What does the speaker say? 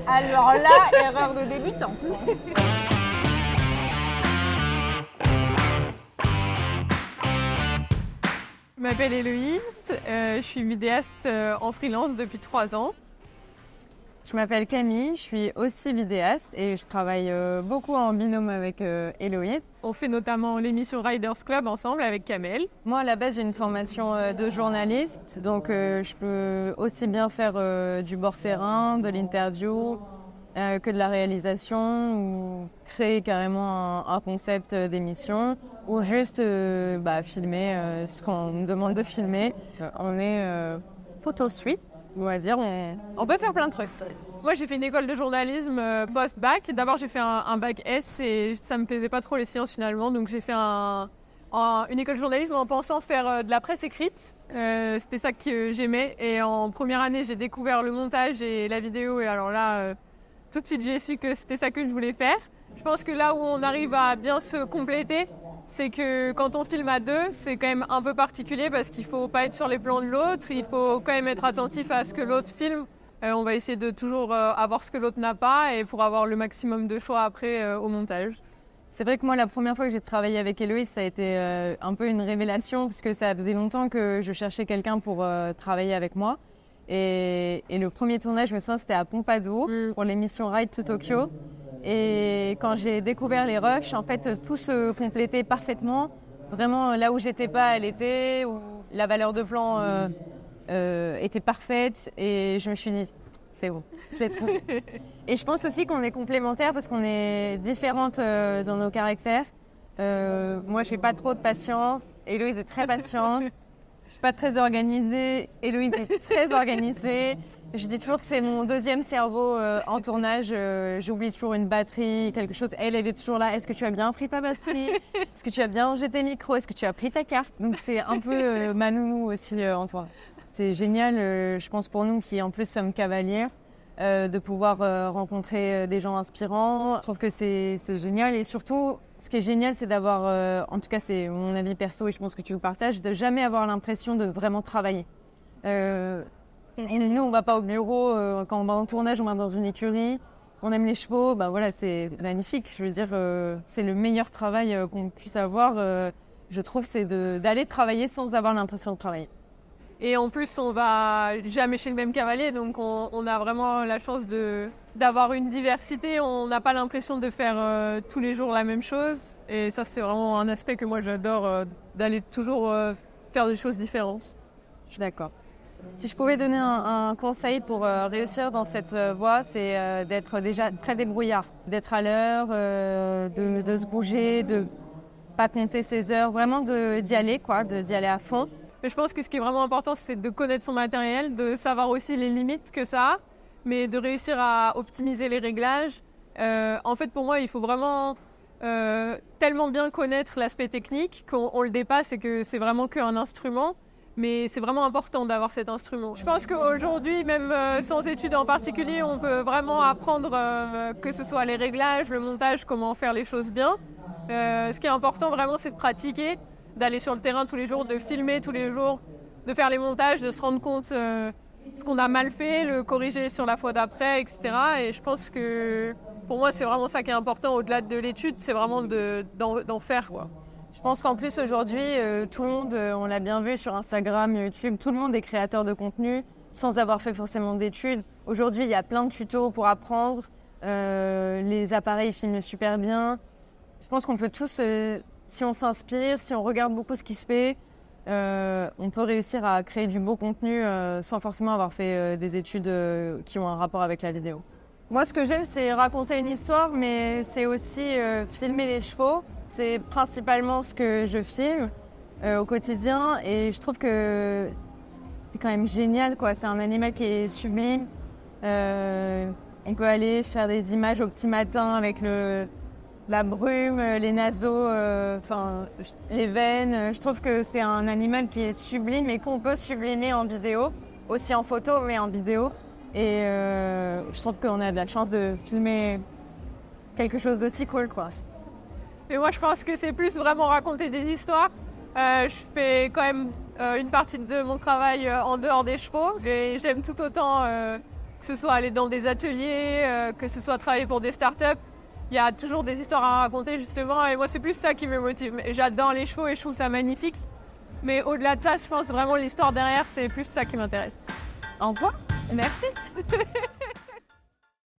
Alors là, erreur de débutante. Je m'appelle Héloïse, je suis vidéaste en freelance depuis 3 ans. Je m'appelle Camille, je suis aussi vidéaste et je travaille beaucoup en binôme avec Héloïse. On fait notamment l'émission Riders Club ensemble avec Kamel. Moi, à la base, j'ai une formation de journaliste, donc je peux aussi bien faire du bord terrain, de l'interview, que de la réalisation ou créer carrément un concept d'émission ou juste filmer ce qu'on nous demande de filmer. On est photo suisse, on va dire, on peut faire plein de trucs. Moi, j'ai fait une école de journalisme post-bac. D'abord, j'ai fait un bac S et ça me plaisait pas trop les sciences finalement, donc j'ai fait une école de journalisme en pensant faire de la presse écrite. C'était ça que j'aimais et en première année, j'ai découvert le montage et la vidéo et alors là, tout de suite, j'ai su que c'était ça que je voulais faire. Je pense que là où on arrive à bien se compléter, c'est que quand on filme à deux, c'est quand même un peu particulier parce qu'il ne faut pas être sur les plans de l'autre, il faut quand même être attentif à ce que l'autre filme. On va essayer de toujours avoir ce que l'autre n'a pas et pour avoir le maximum de choix après au montage. C'est vrai que moi, la première fois que j'ai travaillé avec Héloïse, ça a été un peu une révélation parce que ça faisait longtemps que je cherchais quelqu'un pour travailler avec moi. Et le premier tournage, je me souviens, c'était à Pompadour pour l'émission Ride to Tokyo. Et quand j'ai découvert les rushs, en fait, tout se complétait parfaitement. Vraiment, là où j'étais pas, elle était, où la valeur de plan était parfaite. Et je me suis dit, c'est bon, c'est tout. Et je pense aussi qu'on est complémentaires parce qu'on est différentes dans nos caractères. Moi, j'ai pas trop de patience. Héloïse est très patiente. Je suis pas très organisée. Héloïse est très organisée. Je dis toujours que c'est mon deuxième cerveau en tournage. J'oublie toujours une batterie, quelque chose. Elle est toujours là. Est-ce que tu as bien pris ta batterie? Est-ce que tu as bien rangé tes micros? Est-ce que tu as pris ta carte? Donc c'est un peu ma nounou aussi en toi. C'est génial, je pense pour nous qui en plus sommes cavalières, de pouvoir rencontrer des gens inspirants. Je trouve que c'est génial et surtout, ce qui est génial, c'est d'avoir, en tout cas c'est mon avis perso et je pense que tu le partages, de jamais avoir l'impression de vraiment travailler. Et nous, on ne va pas au bureau, quand on va en tournage, on va dans une écurie, on aime les chevaux, voilà, c'est magnifique. Je veux dire, c'est le meilleur travail qu'on puisse avoir, je trouve, c'est d'aller travailler sans avoir l'impression de travailler. Et en plus, on va jamais chez le même cavalier, donc on a vraiment la chance d'avoir une diversité. On n'a pas l'impression de faire tous les jours la même chose. Et ça, c'est vraiment un aspect que moi j'adore, d'aller toujours faire des choses différentes. Je suis d'accord. Si je pouvais donner un conseil pour réussir dans cette voie, c'est d'être déjà très débrouillard, d'être à l'heure, de se bouger, de pas compter ses heures, vraiment d'y aller, d'y aller à fond. Mais je pense que ce qui est vraiment important, c'est de connaître son matériel, de savoir aussi les limites que ça a, mais de réussir à optimiser les réglages. En fait, pour moi, il faut vraiment tellement bien connaître l'aspect technique qu'on le dépasse et que c'est vraiment qu'un instrument. Mais c'est vraiment important d'avoir cet instrument. Je pense qu'aujourd'hui, même sans études en particulier, on peut vraiment apprendre que ce soit les réglages, le montage, comment faire les choses bien. Ce qui est important vraiment, c'est de pratiquer, d'aller sur le terrain tous les jours, de filmer tous les jours, de faire les montages, de se rendre compte ce qu'on a mal fait, le corriger sur la fois d'après, etc. Et je pense que pour moi, c'est vraiment ça qui est important au-delà de l'étude, c'est vraiment d'en faire, quoi. Je pense qu'en plus aujourd'hui, tout le monde, on l'a bien vu sur Instagram, YouTube, tout le monde est créateur de contenu sans avoir fait forcément d'études. Aujourd'hui, il y a plein de tutos pour apprendre. Les appareils filment super bien. Je pense qu'on peut tous, si on s'inspire, si on regarde beaucoup ce qui se fait, on peut réussir à créer du beau contenu sans forcément avoir fait des études qui ont un rapport avec la vidéo. Moi, ce que j'aime, c'est raconter une histoire, mais c'est aussi filmer les chevaux. C'est principalement ce que je filme au quotidien et je trouve que c'est quand même génial, quoi. C'est un animal qui est sublime. On peut aller faire des images au petit matin avec la brume, les naseaux, les veines. Je trouve que c'est un animal qui est sublime et qu'on peut sublimer en vidéo, aussi en photo, mais en vidéo. Et je trouve qu'on a de la chance de filmer quelque chose d'aussi cool, quoi. Mais moi, je pense que c'est plus vraiment raconter des histoires. Je fais quand même une partie de mon travail en dehors des chevaux. Et j'aime tout autant que ce soit aller dans des ateliers, que ce soit travailler pour des startups. Il y a toujours des histoires à raconter justement et moi c'est plus ça qui me motive. J'adore les chevaux et je trouve ça magnifique. Mais au-delà de ça, je pense vraiment l'histoire derrière, c'est plus ça qui m'intéresse. Au revoir. Merci.